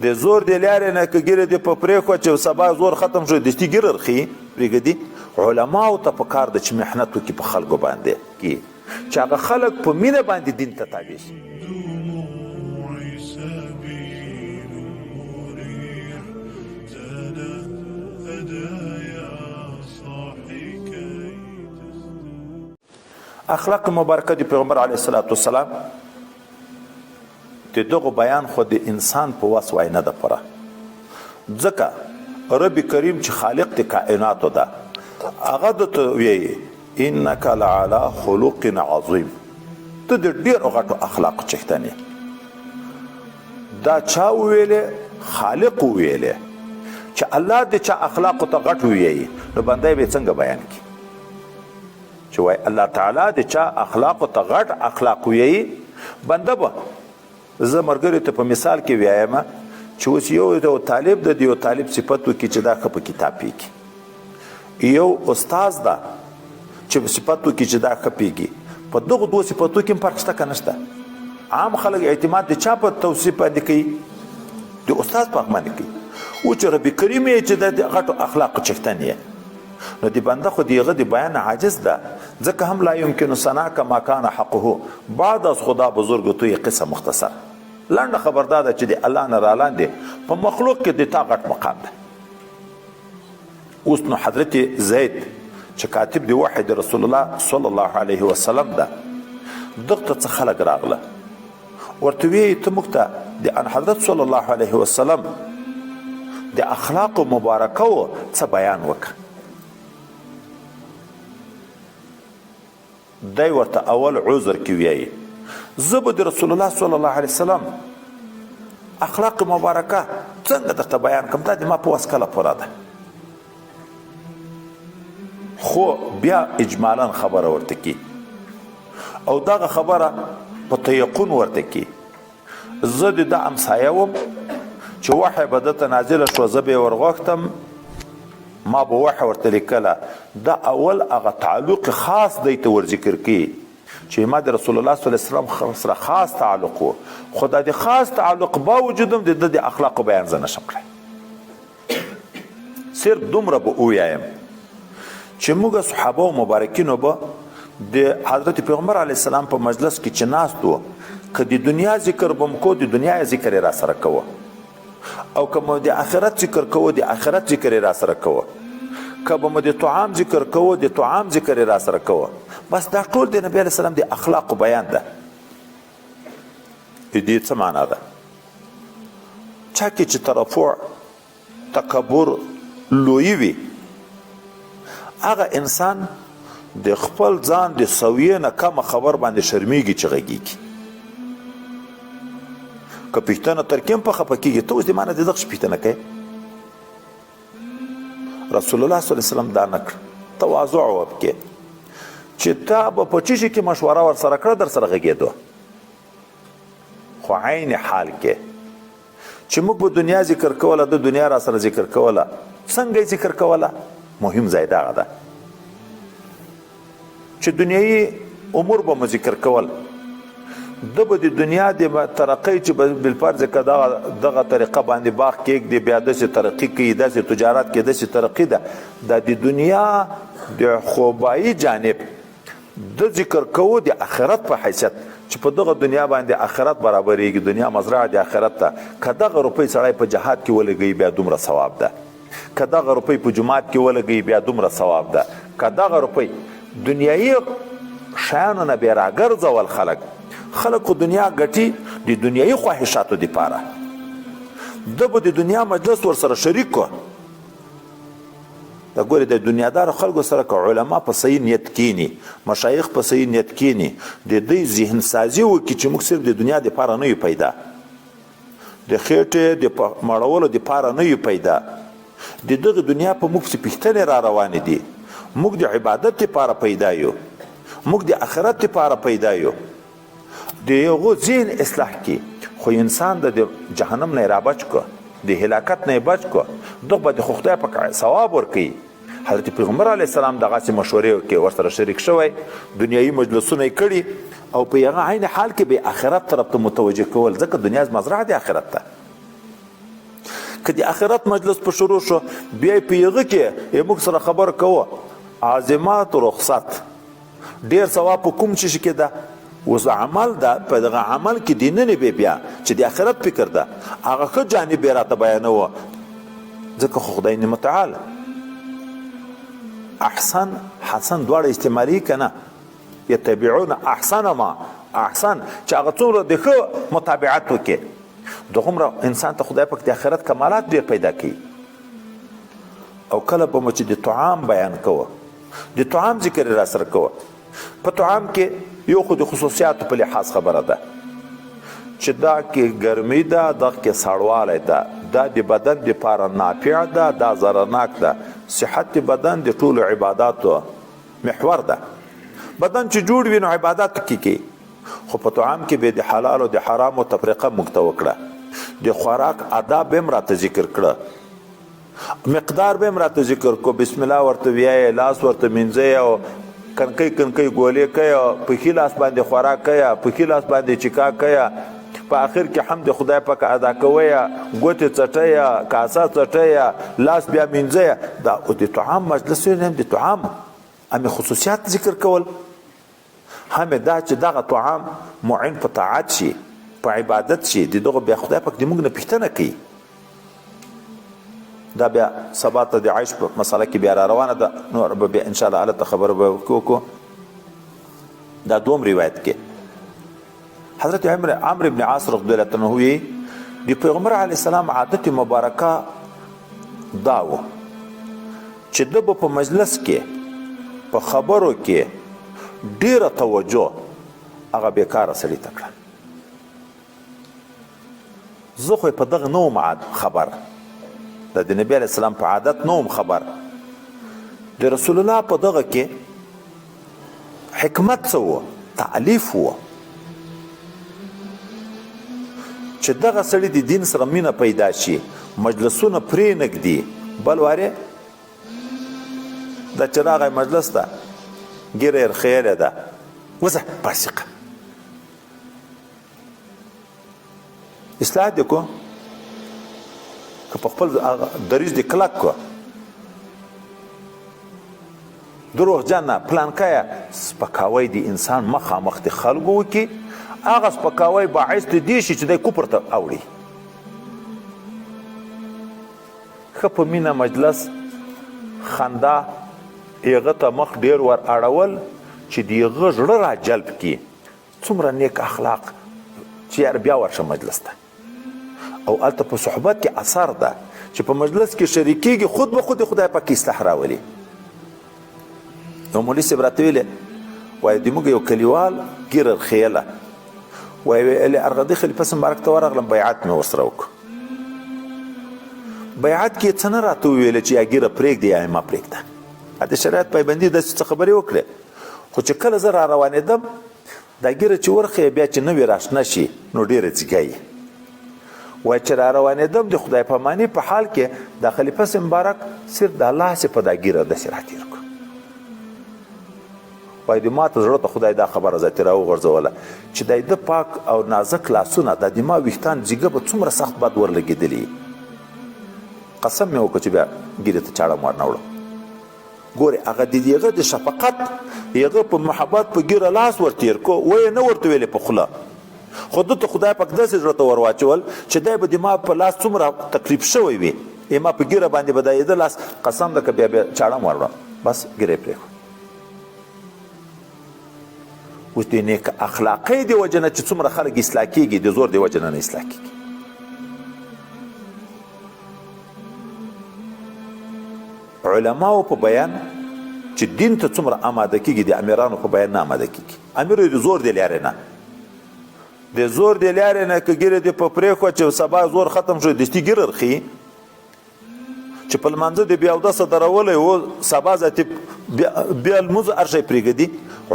د زور د لارې نه که ګیره دې په پرېښوه چې سبا زور ختم شو دستي ګیره رخي پرېږدي. علماو ته پکار ده چې محنت وکړي په خلکو باندې کې چې هغه خلک په مینه باندې دین ته تابع شي. اخلاق مبارکه د پیغمبر علیه الصلاة والسلام د دغو بیان خو د انسان په وس وای نه ده پوره، ځکه رب کریم چې خالق د کائناتو ده هغه درته وایي انک لعلی خلق عظیم، ته د ډېرو غټو اخلاقو څښتن یې. دا چا وویلې؟ خالق وویلې. چې الله د چا اخلاقو ته غټ ووایي نو بنده یې به څنګه بیان کړي؟ چې وای الله تعالی د چا اخلاقو ته غټ اخلاق ویي، بنده به زه ملګري ته په مثال کې وایم چې اوس یو طالب د یو طالب صفت وکړي چې دا ښه په کتاب پیږي، یو استاد ده چې صفت وکړي چې دا ښه پیږي. په دغو دوه صفتو کې هم فرق شته که نشته؟ عام خلک اعتماد د چا په توصیف باندې کوي؟ د استاد په حق باندې کوي. او چې رب کریم یې چې د غټو اخلاقو څښتن یې، نو دی بنده خو دیغه دی بیان عاجز ده، ځکه هم لا يمكن ثناء ما كان حقه بعد از خدا بزرگ توی قصه مختصر. لنډه خبر دا ده چې د الله نه رالاندې په مخلوق کې د تا غټ مقام ده. اوس نو حضرت زید چې کاتب دی وحی د رسول الله صلی الله علیه وسلم ده، دغه څه خلک راغله ورته وی ته موږ ته د ان حضرت صلی الله علیه وسلم د اخلاق مبارکو څه بیان وکړه. دی ورته اول عذر کې ویایي زه به د رسول الله صلی الله علیه وسلم اخلاق مبارکه څنګه درته بیان کړم، دا د ما په وس کله پوره ده. خو بیا اجمالا خبره ورته کی او دغه خبره په تیقن ورته کی زه د ده امسایه وم چې وحی به دته نازله شوه زه به یې ورغوښتم، ما به وحی ورته لیکله. دا اول هغه تعلق خاص دی ته ورذکر کی چې ما د رسول الله صلی الله علیه وسلم سره خاص تعلق و، خو دا د خاص تعلق باوجود هم د ده د اخلاقو بیان زه نشم کړی. صرف دومره به ووایم چې موږ صحابه و مبارکینو به د حضرت پیغمبر علیه السلام په مجلس کې چې ناست و، که د دنیا ذکر به مو کو د دنیا ذکر یې را سره کوه، او که مو د آخرت ذکر کوه د آخرت ذکر یې را سره کوه، که به مو د طعام ذکر کوه د طعام ذکر یې را سره کوه. بس دا ټول د نبی علیه السلام د اخلاقو بیان ده. د دې څه معنا ده؟ چا کې چې ترفع تکبر لوی وي هغه انسان د خپل ځان د سویې نه کمه خبر باندې شرمیږي چې غږیږي. که پښتنه ترکیم په خفه کېږي ته اوس د مانه د دغه پښتنه کوې. رسول الله صلی الله علیه وسلم دا نه کړ، تواضع وکړي چې تا به په څه شي کې مشوره ورسره کړه در سره غږېدو. خو عین حال کې چې موږ به دنیا ذکر کوله د دنیا را سره ذکر کوله، څنګه ذکر کوله؟ مهم ځای دغه ده چې دنیایي امور به مو ذکر کول، ده به د دنیا د ترقۍ چې بالفرض که دغه طریقه باندې باغ کېږدي بیا داسې ترقي کوي، داسې تجارت کې داسې ترقي ده. دا د دنیا د خوبایي جانب د ذکر کوو د آخرت په حیثیت چې په دغه دنیا باندې آخرت برابرېږي، دنیا مزرعه د آخرت ته. که دغه روپۍ سړی په جهاد کې ولګوي بیا دومره ثواب ده، که دغه روپۍ په جومات کې ولګوي بیا دومره ثواب ده، که دغه روپۍ دنیایي شیانو نه بیا راګرځول خلکو دنیا ګټي د دنیایي خواهشاتو دپاره، ده به د دنیا مجلس ورسره شریک کو. دا ګورې د دنیادارو خلکو سره که علما په صحیح نیت کینی، مشایخ په صحیح نیت کینی، د دوی ذهن سازي وکړي چې موږ صرف د دنیا دپاره نه یو پیدا، د خېټې د مړولو دپاره نه یو پیدا، د دغه دنیا په موږ پسې پوښتنې را روانې دي، موږ د عبادت دپاره پیدا یو، موږ د آخرت دپاره پیدا یو. د هغو ذهن اصلاح کی خو انسان د جهنم نه رابچ کو، د هلاکت نه بچ کو، دغه به د خدای په ثواب ورکوي. حضرت پیغمبر علیه السلام دغسې مشورې کې ورسره شریک شوی، دنیایي مجلسونه یې کړي او په هغه عین حال کې به آخرت طرف ته متوجه کول، ځکه دنیا مزرعه د آخرت ته. که د آخرت مجلس په شروع شو بیا په هغه کې موږ سره خبره کوو عازمات و رخصت ډېر ثواب په کوم شي کې ده اوس عمل ده په دغه عمل کې دیننې بیا چې د آخرت فکر ده هغه ښه جانب یې راته بیانوه ځکه خو خدای متعال احسن حسن دواړه استعمالي که نه یتبعون احسن ما احسن چې هغه څومره د ښه متابعت وکړي دغومره انسان ته خدای پاک د آخرت کمالات ډېر پیدا کوي او کله به مو چې د طعام بیان کوه د طعام ذکر را سره کوه په طعام کې یو خو د خصوصیاتو په لحاظ خبره ده چې دا کې ګرمي ده دا کې سړوالی ده دا د بدن دپاره نافع ده دا ضررناک ده صحت بدن د ټولو عباداتو محور ده بدن چې جوړ وي نو عبادات کې خو په طعام کې به د حلال او د حرامو تفریقه موږ ته وکړه د خوراک آداب هم راته ذکر کړه مقدار به هم راته ذکر کو بسم الله ورته ویایې لاس ورته مینځئ او کنکۍ ګولې کوي په ښي لاس باندې خوراک کوي په ښي لاس باندې چکا کوي په آخر کې حمد خدای پاک ادا کوي ګوتې څټئ کاسه څټئ لاس بیا مینځئ دا د طعام مجلس هم د طعام همې خصوصیات ذکر کول همې دا چې دغه طعام معین په طاعت شي په عبادت شي د دغه بیا خدای پاک د موږ نه پوښتنه کوي دا بیا سبا ته د عیش په مسله کې بیا را روانه ده نور به بیا انشاءالله هلته خبره به وکړو دا دوم روایت کې حضرت عمرو بن عاص رضی الله عنه وی د پیغمبر علیه السلام عادت مبارکه دا و چې د په مجلس کې په خبرو کې ډیره توجه هغه بیکاره سړي ته کړه زه خو په دغه نوم خبر د نبی علیه السلام په عادت نوم خبر د رسول الله په دغه کې حکمت څه و تعلیف و چې دغه سړي د دین سره مینه پیدا شي مجلسونه پرې نږدي بل وارې دا چې راغی مجلس ته ګیره یې رخیلې ده وځه فاسقه اصلاح دې کو که په خپل دریځ دې کلک کو دروغجن نه پلانکایه سپکاوی د انسان مخامخ د خلکو وکړي هغه سپکاوی باعث د دې شي چې دی کفر ته اوړي ښه په مینه مجلس خندا هغه ته مخ ډیر ور اړول چې د هغه زړه را جلب کړي څومره نیک اخلاق چې یار بیا ورشه مجلس ته او هلته په صحبت کې اثر ده چې په مجلس کې شریکېږي خود به خود خدای پاک اصلاح راولي یو مولوي صاحب راته ویلې وایي د موږ یو کلیوال ګیره رخیله وایي ویلې ارغندې خلیفه مبارک ته ورغلم بیعت مې ورسره وکړ بیعت کې څه نه راته وویله چې یا ګیره پرېږدي یا یې مه پرېږده د شریعت پایبندي داسې څه خبرې وکړې خو چې کله زه را روانېدم دا ګیره چې ورخیې بیا چې نوې راشنه شي نو ډېره ځیګایي وایي چې را روانېدم د خدای پاماني په حال کې د خلیفه مبارک صرف د الله هسې په دا ګیره داسې راتېر کړو وایي د ما ته زړه ته خدای دا خبره ذاتي راوغورځوله چې د ده پاک او نازک لاسونه د ما ویښتان ځیګه به څومره سخت بد ورلګېدلي قسم مې وکړ چې بیا ګیرې ته چاړه ور نه وړم ګورې هغه د هغه د شفقت هغه په محبت په ګیره لاس ورتېر کو ویې نه ورته ویلې په خوله خو ده ته خدای پاک داسې زړه ته ور واچول چې دی به د ما په لاس څومره تکلیف شوی وي ما په ګیره باندې به د ده لاس قسم ده که بیا چاړه م ور وړم بس ګیره یې پرېښود اوس د نیک اخلاقۍ د وجې نه چې څومره خلک اصلاح کېږي د زور د وجې نه اصلاح کېږي علماو په بیان چې دین ته څومره آماده کېږي د امیرانو په بیان نه آماده کېږي امیر د زور د لارې نه د زور د لارې نه که ګیره دې په پرېښوه چې سبا زور ختم شو دستي ګیره رخي چې په لمانځه د بیا اودسه درولی و سبا ذاتي بیا لمونځ هر شی پرېږدي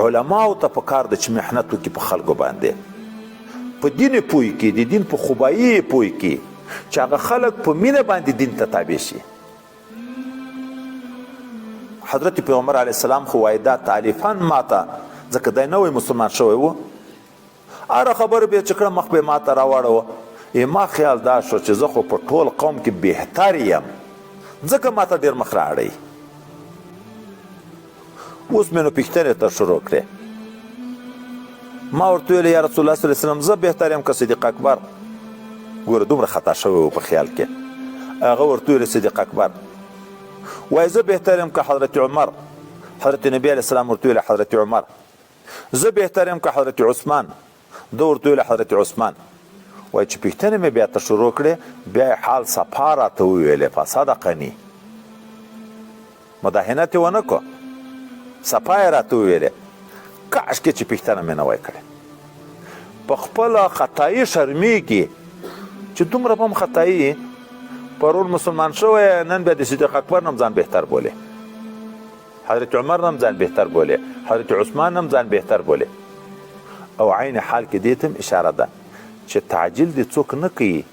علماو ته پکار ده چې محنت وکړي په خلکو باندې په دین یې پوه کړي د دین په خوبایي یې پوه کړي چې هغه خلک په مینه باندې دین ته تابع شي حضرت پیغمبر علیه السلام خو وایي دا تعلیفان ماته ځکه دی نوی مسلمان شوی و هره خبره به یې چې کړه مخ به یې ماته راواړوه ما خیال دا شو چې زه خو په ټول قوم کې بهتر یم ځکه ما ته ډېر مخ راړی. اوس مې نو پوښتنې ته شروع کړې. ما ورته ویل یا رسول الله صلی الله علیه وسلم زه بهتر یم که صدیق اکبر؟ ګوره دومره خطا شوی و په خیال کې. هغه ورته ویل صدیق اکبر. وایي زه بهتر یم که حضرت عمر؟ حضرت نبی علیه السلام ورته ویل حضرت عمر. زه بهتر یم که حضرت عثمان؟ ده ورته ویل حضرت عثمان. وایي چې پوښتنې مې بیا ته شروع کړې بیا یې حال صفا راته وویلې فصدقني. مداهنت یې ونه کړو، صفا یې راته وویلې. کاشکې چې پوښتنه مې نه وای کړې. په خپله خطایي شرمېږي چې دومره به هم خطایي پرون مسلمان شوی نن بیا د صدیق اکبر نم ځان بهتر بولې، حضرت عمر نم ځان بهتر بولې، حضرت عثمان نم ځان بهتر بولې. او عین حال کې دې ته هم اشاره ده چې تعجیل دې څوک نه کوي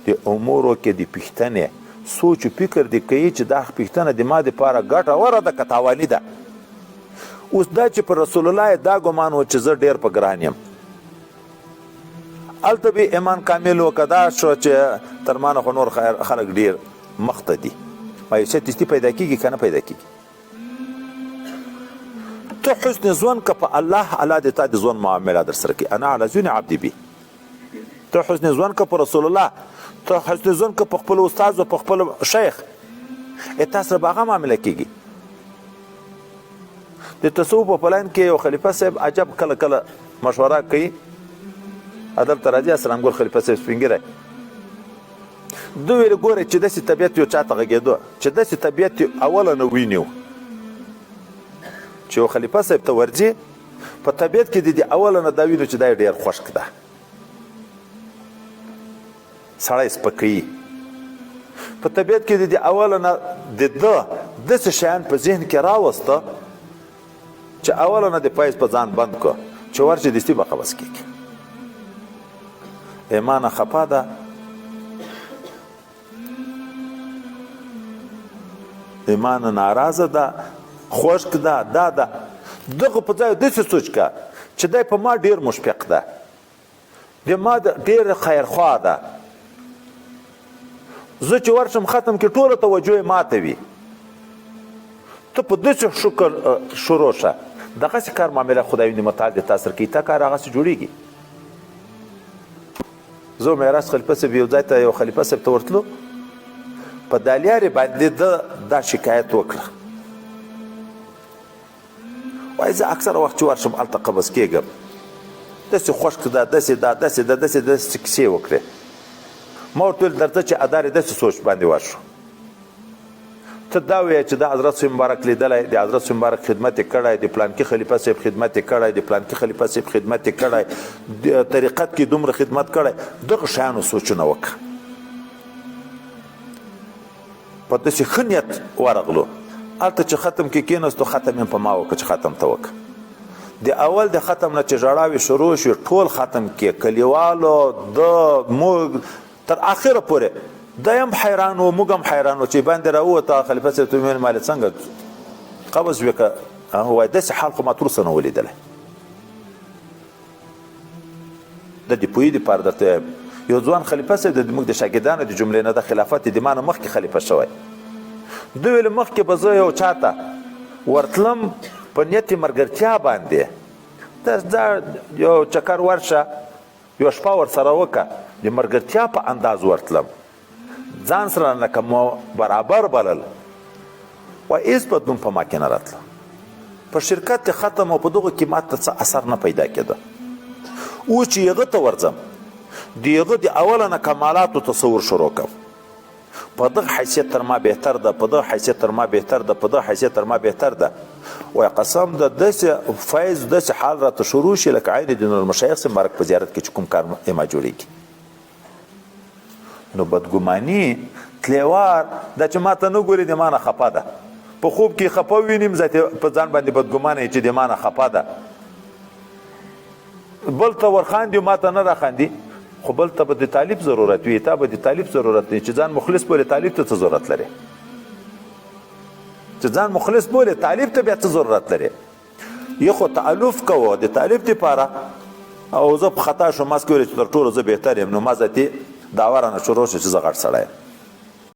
د امورو کې د پوښتنې سوچ و فکر دې کوي چې دا پوښتنه د ما دپاره ګټوره ده که تاواني ده. اوس دا چې پر رسول الله دا ګمان و چې زه ډېر په ګران یم، هلته به ایمان کامل و که دا شو چې تر ما نه خو نور خلک ډېر مخته دي، مایوسیت دستي پیدا کېږي که نه پیدا کېږي. ته حسن ظن که په الله الله دې تا د ظن معامله در سره کوي. انا علی ظن عبدي بي. ته حسن ظن که په رسول الله، ته حسن ظن که په خپل استاد او په خپل شیخ، تا سره به هغه معامله کېږي. د تصوف په پلان کې یو خلیفه صاحب عجب کله کله مشوره کوي. ادب ته راځي اسلام ګل خلیفه صاحب سپین ږیری دوی ویل ګوره چې داسې طبیعت یو چاته غږېدو چې داسې طبیعت اوله نه وینو چې یو خلیفه صاحب ته ورځي په طبیعت کې د دې اوله نه دا وینو چې دا ډېر خوشک ده، سړی سپکوي. په طبیعت کې د دې اوله نه د ده داسې شیان په ذهن کې راوسته چې اوله نه د پایز په ځان بند کړه چې ورشي دستي به قبض کېږي. ایمانه خفا ده، ایمانه ناراضه ده، خوشک ده، دا ده. دغه په ځای داسې سوچ که چې دی په ما ډېر مشفق ده، د ما ډېر خیرخوا ده، زه چې ورشم ختم کې ټوله توجه یې ماته وي. ته په داسې شکر شروع شه. دغسې کار معامله خدای متعال د تا سره کوي، تا کار هغسې جوړېږي. زه معراج خلیفه صاحب یو ځای ته یو خلیفه صاحب ته ورتلو، په دا لیارې باندې ده دا شکایت وکړه. وایي زه اکثره وخت چې ورشم هلته قبض کېږم، داسې خوشک ده، داسې ده، داسې ده، داسې کیسې وکړې. ما ورته ویل درته چې ادار یې داسې سوچ باندې ورشو. ته دا وایې چې د حضرت صاحب مبارک لیدلی، د حضرت صاحب مبارک خدمت یې کړی، د پلانکي خلیفه صاحب خدمت یې کړی، د پلانکي خلیفه صاحب خدمت یې کړی، د طریقت کې دومره خدمت کړی. دغه شیانو سوچونه وکړه. په داسې ښه نیت ورغلو. هلته چې ختم کې کېناستو ختم یې په ما وکړه چې ختم ته وکړه. د اول د ختم نه چې ژړاوې شروع شوې ټول ختم کې کلیوالو د موږ تر اخره پورې دا هم حیران و، موږ هم حیران و چې باندې راووته. خلیفه صاحب ته مې ویل مالې څنګه قبض وې که؟ وایي داسې حال خو ما تر اوسه نه و لیدلی. د دې پوهې دپاره درته یو ځوان خلیفه صاحب د موږ د شاګردانو د جملې نه د خلافت د ما نه مخکې خلیفه شوی. دوی ویل مخکې به زه یو چاته ورتلم په نیت ملګرتیا باندې، دا یو چکر ورشه یو شپه ورسره وکړه، د ملګرتیا په انداز ورتلم، ځان سره لکه مو برابر بلل. وایي هېڅ بدلون په ما کې نه راتله. په شرکت کې ختم او په دغو کې ماته څه اثر نه پیدا کېده. اوس چې هغه ته ورځم د هغه د اوله نه کمالاتو تصور شروع کوم. په دغه حیثیت تر ما بهتر ده، په دغه حیثیت تر ما بهتر ده، په دغه حیثیت تر ما بهتر ده. وایي قسم ده داسې فیض داسې حال راته شروع شي لکه عین د نورالمشایخ صاحب مبارک په زیارت کې چې کوم کار یې ما جوړېږي. نو بدګماني تلیوار دا چې ما ته نه ګوري د ما نه خفه ده. په خوب کې خفه وینم ذاتې په ځان باندې بدګمانه چې د ما نه خفه ده. بل ته ورخاندي ما ته نه راخاندي، خو بل ته به د طالب ضرورت وي، تا به د طالب ضرورت وي چې ځان مخلص بولې طالب ته څه ضرورت لري؟ چې ځان مخلص بولې طالب ته بیا څه ضرورت لري؟ یو خو تألف کوه د طالب دپاره، او زه په خطا شم ما سکورې چې تر ټولو زه بهتر یم، نو ما ذاتې دعوا رانه شروع شو چې زه غټ سړی یم.